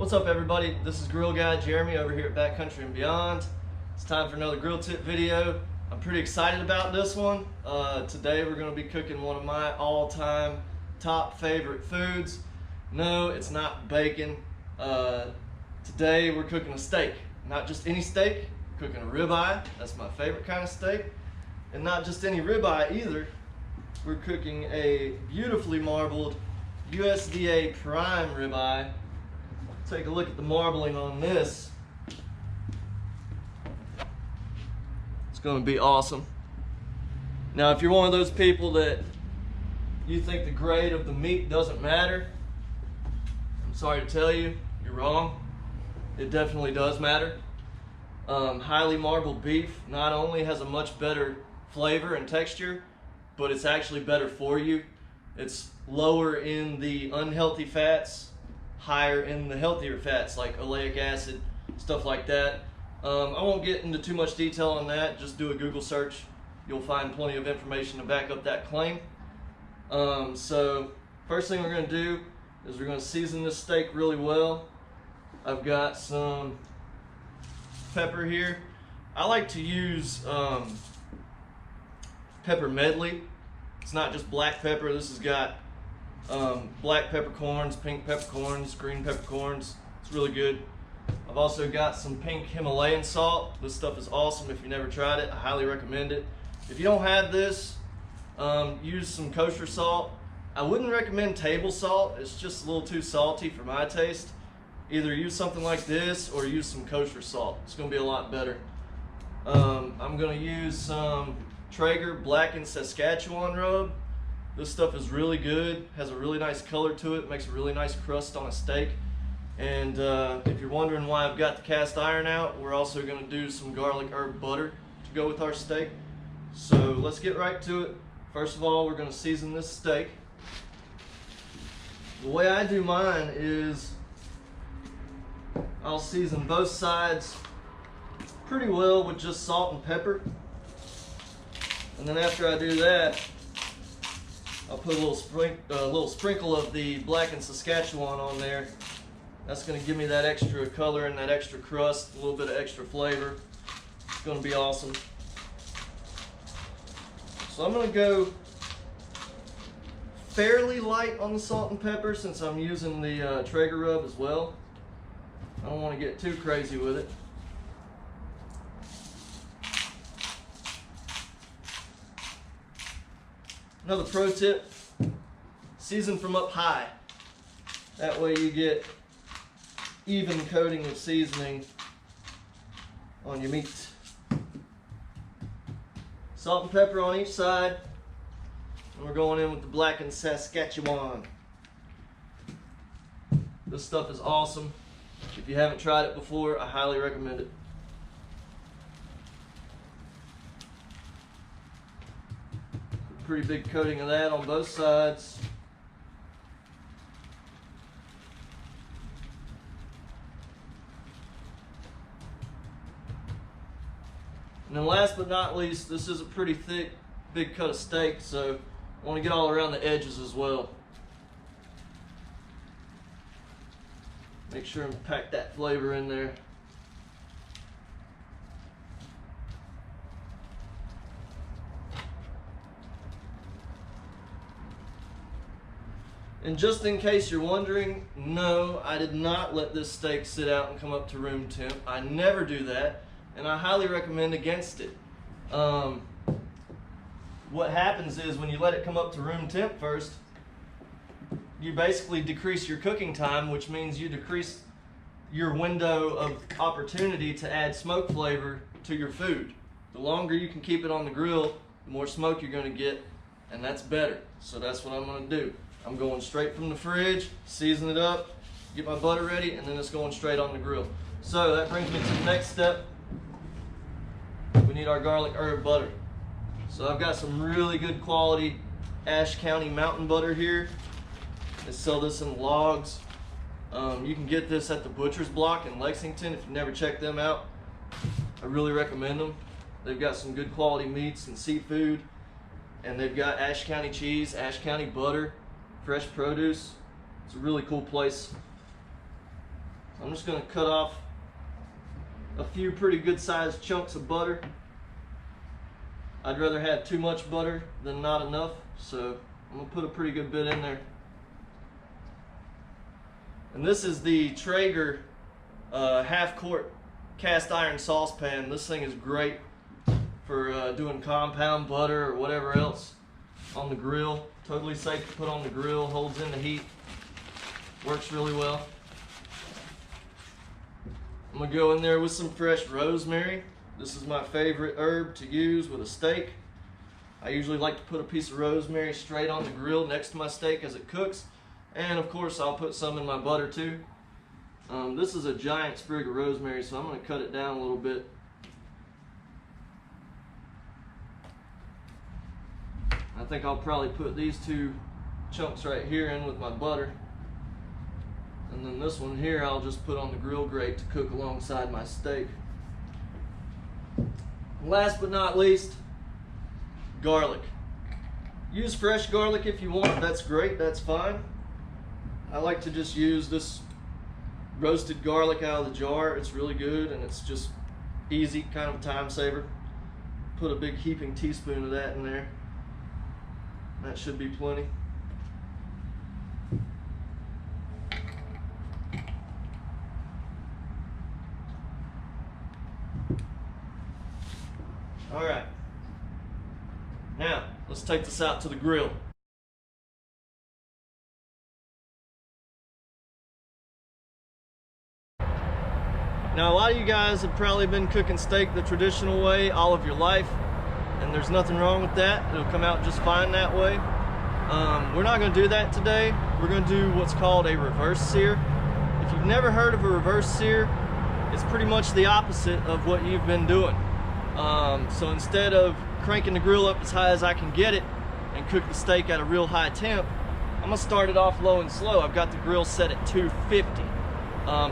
What's up, everybody? This is Grill Guy Jeremy over here at Backcountry and Beyond. It's time for another grill tip video. I'm pretty excited about this one. Today we're going to be cooking one of my all-time top favorite foods. No, it's not bacon. Today we're cooking a steak. Not just any steak, we're cooking a ribeye. That's my favorite kind of steak. And not just any ribeye either. We're cooking a beautifully marbled USDA prime ribeye. Take a look at the marbling on this. It's going to be awesome. Now, if you're one of those people that you think the grade of the meat doesn't matter, I'm sorry to tell you, you're wrong. It definitely does matter. Highly marbled beef not only has a much better flavor and texture, but it's actually better for you. It's lower in the unhealthy fats, higher in the healthier fats like oleic acid, stuff like that. I won't get into too much detail on that. Just do a Google search. You'll find plenty of information to back up that claim. So first thing we're going to do is we're going to season this steak really well. I've got some pepper here. I like to use pepper medley. It's not just black pepper. This has got black peppercorns, pink peppercorns, green peppercorns. It's really good. I've also got some pink Himalayan salt. This stuff is awesome. If you never tried it, I highly recommend it. If you don't have this, use some kosher salt. I wouldn't recommend table salt. It's just a little too salty for my taste. Either use something like this or use some kosher salt. It's going to be a lot better. I'm going to use some Traeger blackened Saskatchewan rub. This stuff is really good, has a really nice color to it, makes a really nice crust on a steak. And if you're wondering why I've got the cast iron out, we're also going to do some garlic herb butter to go with our steak. So let's get right to it. First of all, we're going to season this steak. The way I do mine is I'll season both sides pretty well with just salt and pepper. And then after I do that, I'll put a little sprinkle of the blackened Saskatchewan on there. That's going to give me that extra color and that extra crust, a little bit of extra flavor. It's going to be awesome. So I'm going to go fairly light on the salt and pepper since I'm using the Traeger rub as well. I don't want to get too crazy with it. Another pro tip, season from up high. That way you get even coating of seasoning on your meat. Salt and pepper on each side. And we're going in with the blackened Saskatchewan. This stuff is awesome. If you haven't tried it before, I highly recommend it. Pretty big coating of that on both sides. And then last but not least, this is a pretty thick, big cut of steak, so I want to get all around the edges as well. Make sure and pack that flavor in there. And just in case you're wondering, no, I did not let this steak sit out and come up to room temp. I never do that, and I highly recommend against it. What happens is when you let it come up to room temp first, you basically decrease your cooking time, which means you decrease your window of opportunity to add smoke flavor to your food. The longer you can keep it on the grill, the more smoke you're going to get, and that's better. So that's what I'm going to do. I'm going straight from the fridge, season it up, get my butter ready, and then it's going straight on the grill. So that brings me to the next step. We need our garlic herb butter. So I've got some really good quality Ashe County mountain butter here. They sell this in logs. You can get this at the Butcher's Block in Lexington if you've never checked them out. I really recommend them. They've got some good quality meats and seafood, and they've got Ashe County cheese, Ashe County butter, fresh produce. It's a really cool place. I'm just going to cut off a few pretty good sized chunks of butter. I'd rather have too much butter than not enough, so I'm going to put a pretty good bit in there. And this is the Traeger half-quart cast iron saucepan. This thing is great for doing compound butter or whatever else on the grill. Totally safe to put on the grill, holds in the heat, works really well. I'm gonna go in there with some fresh rosemary. This is my favorite herb to use with a steak. I usually like to put a piece of rosemary straight on the grill next to my steak as it cooks. And of course I'll put some in my butter too. This is a giant sprig of rosemary, so I'm gonna cut it down a little bit. I think I'll probably put these two chunks right here in with my butter. And then this one here I'll just put on the grill grate to cook alongside my steak. Last but not least, garlic. Use fresh garlic if you want, that's great, that's fine. I like to just use this roasted garlic out of the jar. It's really good and it's just easy, kind of a time saver. Put a big heaping teaspoon of that in there. That should be plenty. All right, now let's take this out to the grill. Now a lot of you guys have probably been cooking steak the traditional way all of your life, and there's nothing wrong with that. It'll come out just fine that way. We're not going to do that today. We're going to do what's called a reverse sear. If you've never heard of a reverse sear, it's pretty much the opposite of what you've been doing. So instead of cranking the grill up as high as I can get it and cook the steak at a real high temp, I'm going to start it off low and slow. I've got the grill set at 250.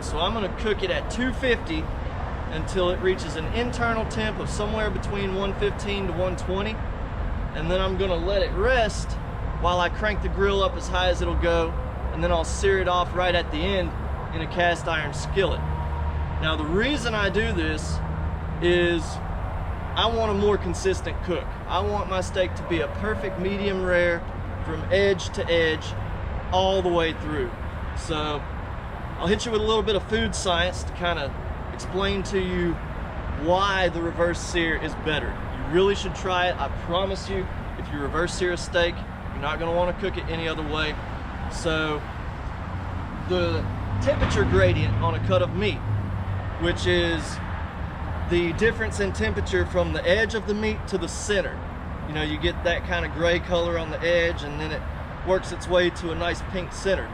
So I'm going to cook it at 250 until it reaches an internal temp of somewhere between 115 to 120. And then I'm going to let it rest while I crank the grill up as high as it'll go. And then I'll sear it off right at the end in a cast iron skillet. Now the reason I do this is I want a more consistent cook. I want my steak to be a perfect medium rare from edge to edge all the way through. So I'll hit you with a little bit of food science to kind of explain to you why the reverse sear is better. You really should try it. I promise you, if you reverse sear a steak, you're not going to want to cook it any other way. So the temperature gradient on a cut of meat, which is the difference in temperature from the edge of the meat to the center. You know, you get that kind of gray color on the edge and then it works its way to a nice pink center.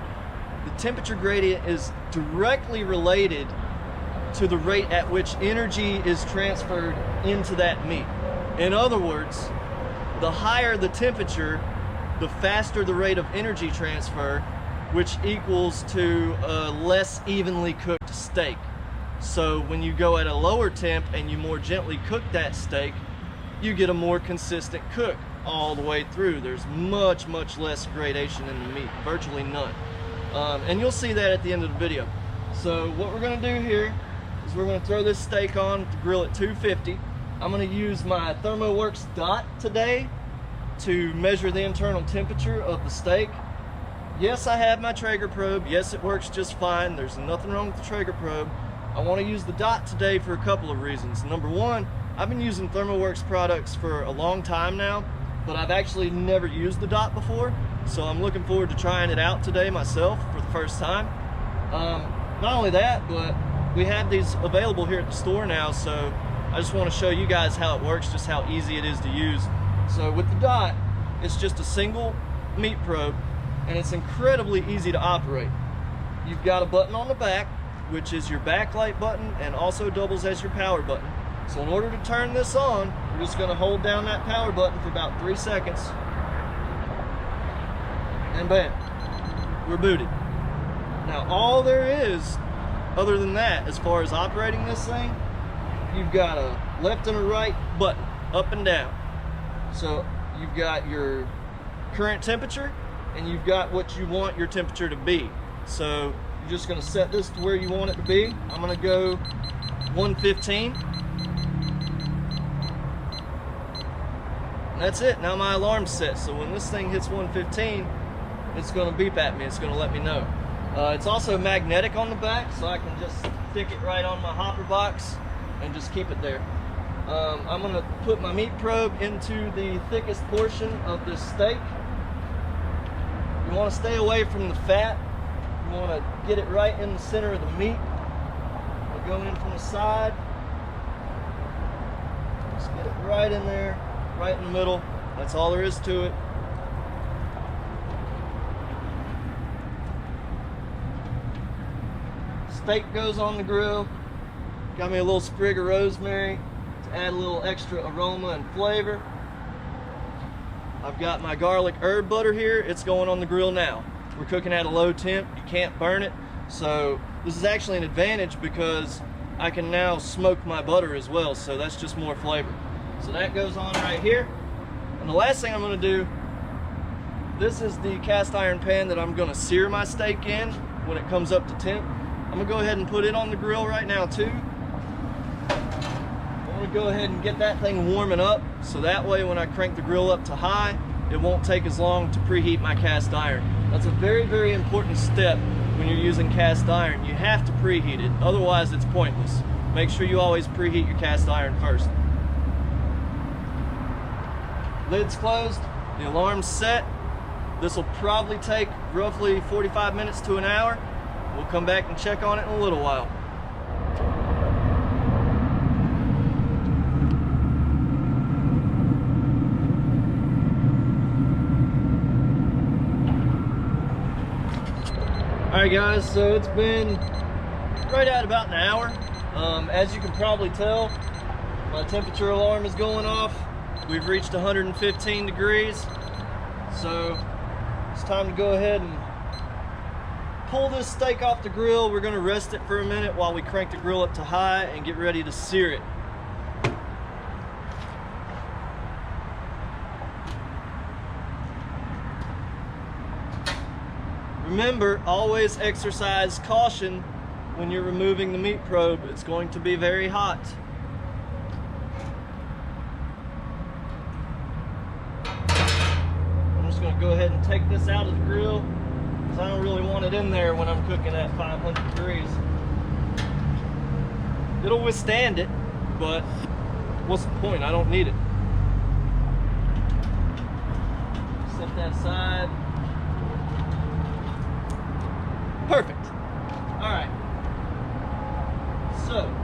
The temperature gradient is directly related to the rate at which energy is transferred into that meat. In other words, the higher the temperature, the faster the rate of energy transfer, which equals to a less evenly cooked steak. So when you go at a lower temp and you more gently cook that steak, you get a more consistent cook all the way through. There's much, much less gradation in the meat, virtually none. And you'll see that at the end of the video. So what we're gonna do here is we're gonna throw this steak on the grill at 250. I'm gonna use my Thermoworks Dot today to measure the internal temperature of the steak. Yes, I have my Traeger probe. Yes, it works just fine. There's nothing wrong with the Traeger probe. I want to use the Dot today for a couple of reasons. Number one, I've been using Thermoworks products for a long time now, but I've actually never used the Dot before, so I'm looking forward to trying it out today myself for the first time. Not only that, but we have these available here at the store now, so I just want to show you guys how it works, just how easy it is to use. So with the Dot, it's just a single meat probe, and it's incredibly easy to operate. You've got a button on the back, which is your backlight button and also doubles as your power button. So in order to turn this on, we're just going to hold down that power button for about 3 seconds. And bam, we're booted. Now all there is, other than that, as far as operating this thing, you've got a left and a right button, up and down. So you've got your current temperature and you've got what you want your temperature to be. So You're just gonna set this to where you want it to be. I'm gonna go 115. And that's it, now my alarm's set. So when this thing hits 115, it's gonna beep at me, it's gonna let me know. It's also magnetic on the back, so I can just stick it right on my hopper box and just keep it there. I'm gonna put my meat probe into the thickest portion of this steak. You wanna stay away from the fat. You wanna get it right in the center of the meat. We'll go in from the side. Just get it right in there, right in the middle. That's all there is to it. Steak goes on the grill. Got me a little sprig of rosemary to add a little extra aroma and flavor. I've got my garlic herb butter here. It's going on the grill now. We're cooking at a low temp. You can't burn it. So this is actually an advantage because I can now smoke my butter as well. So that's just more flavor. So that goes on right here. And the last thing I'm gonna do, this is the cast iron pan that I'm gonna sear my steak in when it comes up to temp. I'm gonna go ahead and put it on the grill right now too. I'm gonna go ahead and get that thing warming up so that way when I crank the grill up to high, it won't take as long to preheat my cast iron. That's a very, very important step when you're using cast iron. You have to preheat it, otherwise it's pointless. Make sure you always preheat your cast iron first. Lid's closed, the alarm's set. This will probably take roughly 45 minutes to an hour. We'll come back and check on it in a little while. Alright guys, so it's been right at about an hour. As you can probably tell, my temperature alarm is going off. We've reached 115 degrees. So it's time to go ahead and pull this steak off the grill. We're gonna rest it for a minute while we crank the grill up to high and get ready to sear it. Remember, always exercise caution when you're removing the meat probe. It's going to be very hot. I'm just gonna go ahead and take this out of the grill, I don't really want it in there when I'm cooking at 500 degrees. It'll withstand it, but what's the point? I don't need it. Set that aside. Perfect. Alright. So,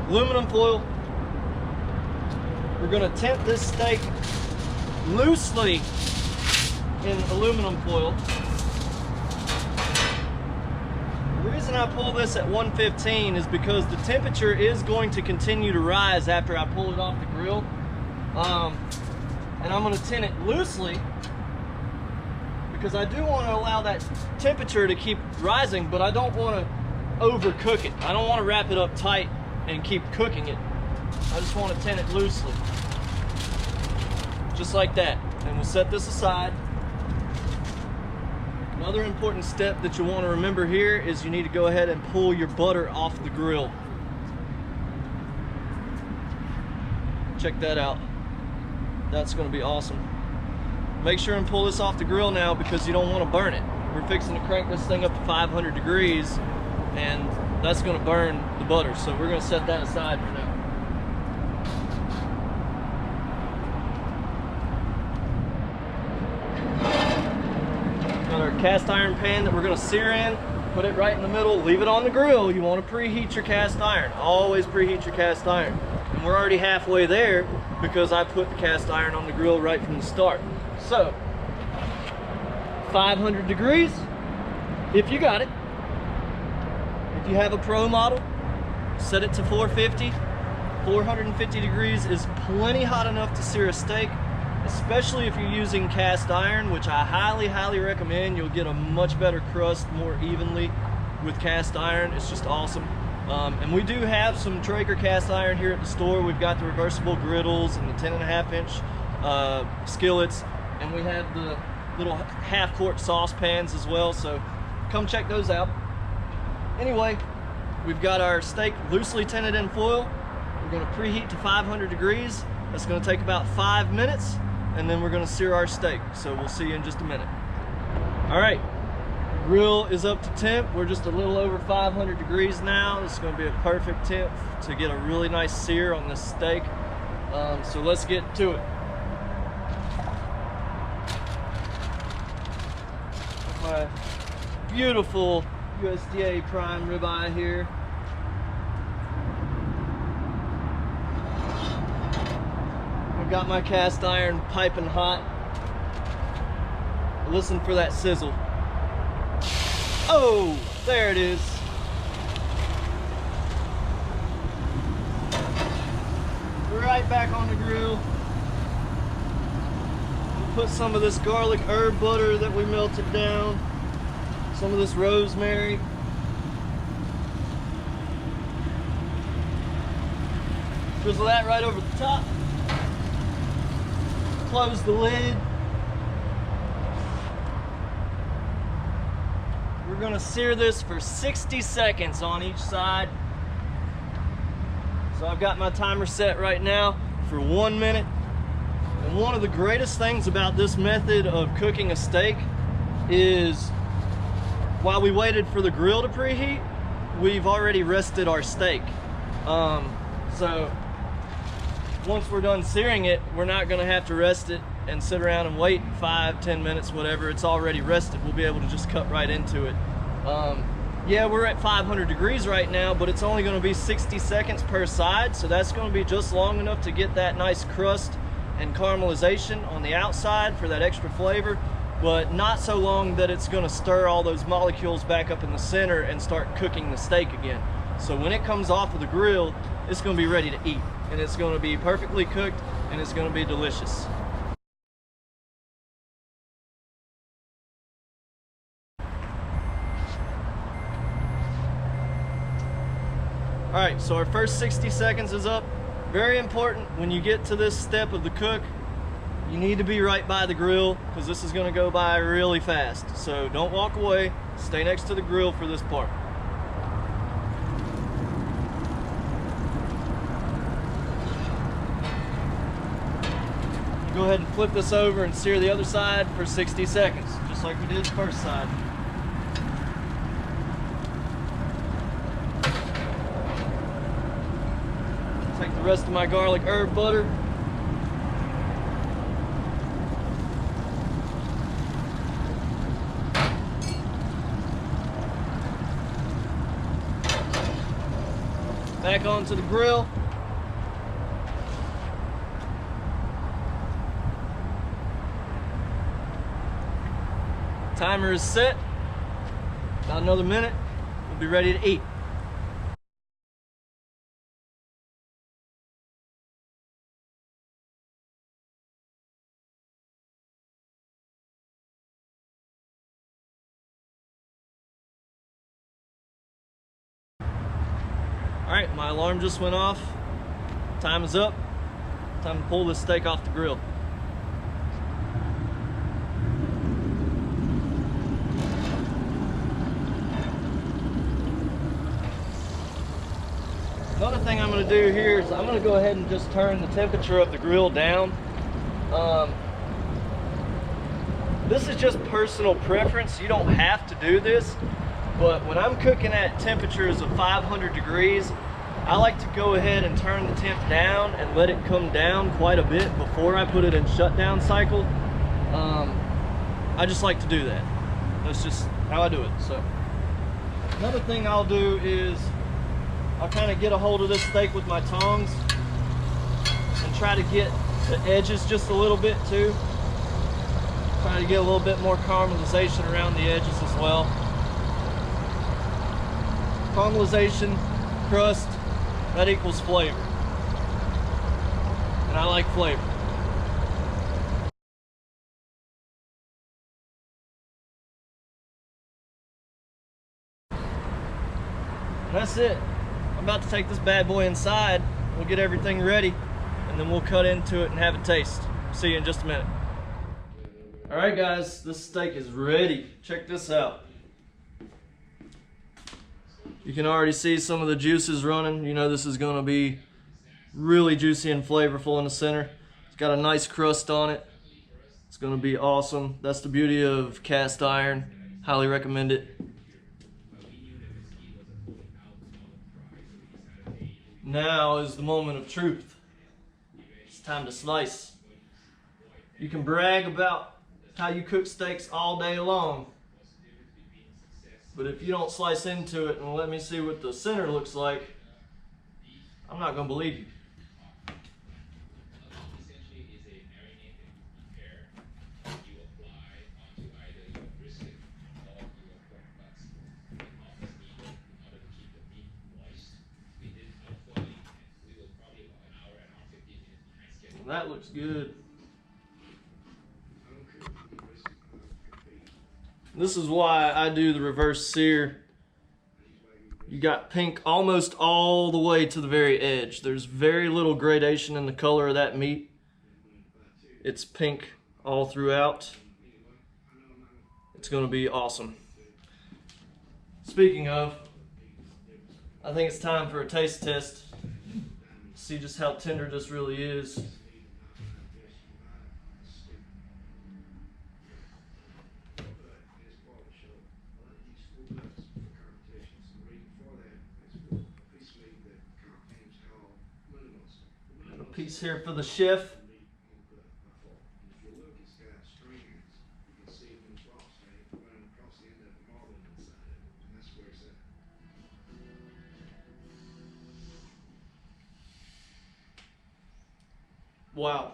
aluminum foil. We're going to tent this steak loosely in aluminum foil. The reason I pull this at 115 is because the temperature is going to continue to rise after I pull it off the grill. And I'm going to tent it loosely because I do want to allow that temperature to keep rising, but I don't want to overcook it. I don't want to wrap it up tight and keep cooking it. I just want to tent it loosely. Just like that. And we'll set this aside. Another important step that you want to remember here is you need to go ahead and pull your butter off the grill. Check that out. That's going to be awesome. Make sure and pull this off the grill now because you don't want to burn it. We're fixing to crank this thing up to 500 degrees and that's going to burn the butter. So we're going to set that aside for now. Got our cast iron pan that we're going to sear in. Put it right in the middle. Leave it on the grill. You want to preheat your cast iron. Always preheat your cast iron. And we're already halfway there because I put the cast iron on the grill right from the start. So, 500 degrees, if you got it. If you have a pro model, set it to 450. 450 degrees is plenty hot enough to sear a steak, especially if you're using cast iron, which I highly, highly recommend. You'll get a much better crust more evenly with cast iron. It's just awesome. And we do have some Traeger cast iron here at the store. We've got the reversible griddles and the 10.5-inch skillets, and we have the little half-quart saucepans as well. So come check those out. Anyway, we've got our steak loosely tinted in foil. We're gonna preheat to 500 degrees. That's gonna take about 5 minutes, and then we're gonna sear our steak. So we'll see you in just a minute. All right, grill is up to temp. We're just a little over 500 degrees now. This is gonna be a perfect temp to get a really nice sear on this steak. So let's get to it. My beautiful USDA prime ribeye here. I've got my cast iron piping hot. Listen for that sizzle. Oh, there it is. Right back on the grill. Put some of this garlic herb butter that we melted down, some of this rosemary. Drizzle that right over the top. Close the lid. We're gonna sear this for 60 seconds on each side. So I've got my timer set right now for 1 minute. And one of the greatest things about this method of cooking a steak is while we waited for the grill to preheat, we've already rested our steak. So once we're done searing it, we're not gonna have to rest it and sit around and wait 5-10 minutes, whatever. It's already rested. We'll be able to just cut right into it. Yeah, we're at 500 degrees right now, but it's only gonna be 60 seconds per side, so that's gonna be just long enough to get that nice crust and caramelization on the outside for that extra flavor, but not so long that it's gonna stir all those molecules back up in the center and start cooking the steak again. So when it comes off of the grill, it's gonna be ready to eat, and it's gonna be perfectly cooked, and it's gonna be delicious. All right, so our first 60 seconds is up. Very important, when you get to this step of the cook, you need to be right by the grill because this is gonna go by really fast. So don't walk away, stay next to the grill for this part. Go ahead and flip this over and sear the other side for 60 seconds, just like we did the first side. Take the rest of my garlic herb butter. Back onto the grill. Timer is set. About another minute, we'll be ready to eat. All right, my alarm just went off. Time is up. Time to pull this steak off the grill. Another thing I'm going to do here is I'm going to go ahead and just turn the temperature of the grill down. This is just personal preference. You don't have to do this. But when I'm cooking at temperatures of 500 degrees, I like to go ahead and turn the temp down and let it come down quite a bit before I put it in shutdown cycle. I just like to do that. That's just how I do it. So another thing I'll do is I'll kind of get a hold of this steak with my tongs and try to get the edges just a little bit too. Try to get a little bit more caramelization around the edges as well. Caramelization, crust, that equals flavor. And I like flavor. And that's it. I'm about to take this bad boy inside. We'll get everything ready and then we'll cut into it and have a taste. See you in just a minute. All right guys, this steak is ready. Check this out. You can already see some of the juices running. You know this is going to be really juicy and flavorful in the center. It's got a nice crust on it. It's going to be awesome. That's the beauty of cast iron. Highly recommend it. Now is the moment of truth. It's time to slice. You can brag about how you cook steaks all day long, but if you don't slice into it and let me see what the center looks like, I'm not going to believe you. That looks good. This is why I do the reverse sear. You got pink almost all the way to the very edge. There's very little gradation in the color of that meat. It's pink all throughout. It's going to be awesome. Speaking of, I think it's time for a taste test. See just how tender this really is. Got a piece here for the chef. Wow.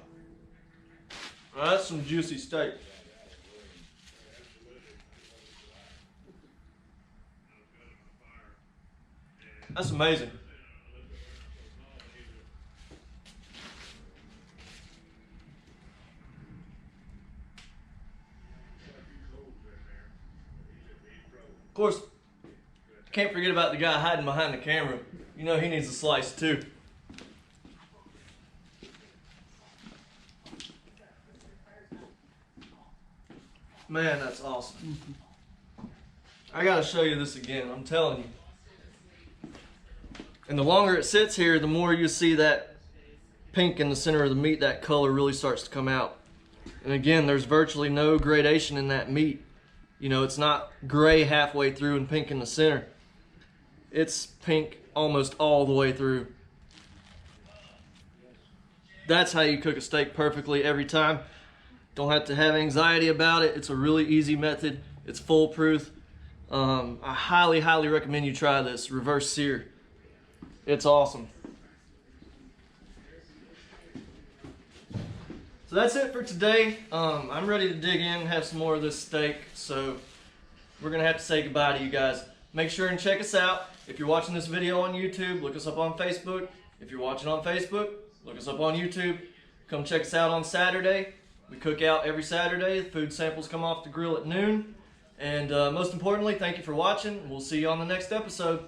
Well, that's some juicy steak. That's amazing. Of course, can't forget about the guy hiding behind the camera. You know he needs a slice too. Man, that's awesome. I gotta show you this again, I'm telling you. And the longer it sits here, the more you see that pink in the center of the meat, that color really starts to come out. And again, there's virtually no gradation in that meat. You know, it's not gray halfway through and pink in the center. It's pink almost all the way through. That's how you cook a steak perfectly every time. Don't have to have anxiety about it. It's a really easy method. It's foolproof. I highly, highly recommend you try this reverse sear. It's awesome. So that's it for today. I'm ready to dig in and have some more of this steak. So we're gonna have to say goodbye to you guys. Make sure and check us out. If you're watching this video on YouTube, look us up on Facebook. If you're watching on Facebook, look us up on YouTube. Come check us out on Saturday. We cook out every Saturday. The food samples come off the grill at noon. And most importantly, thank you for watching. We'll see you on the next episode.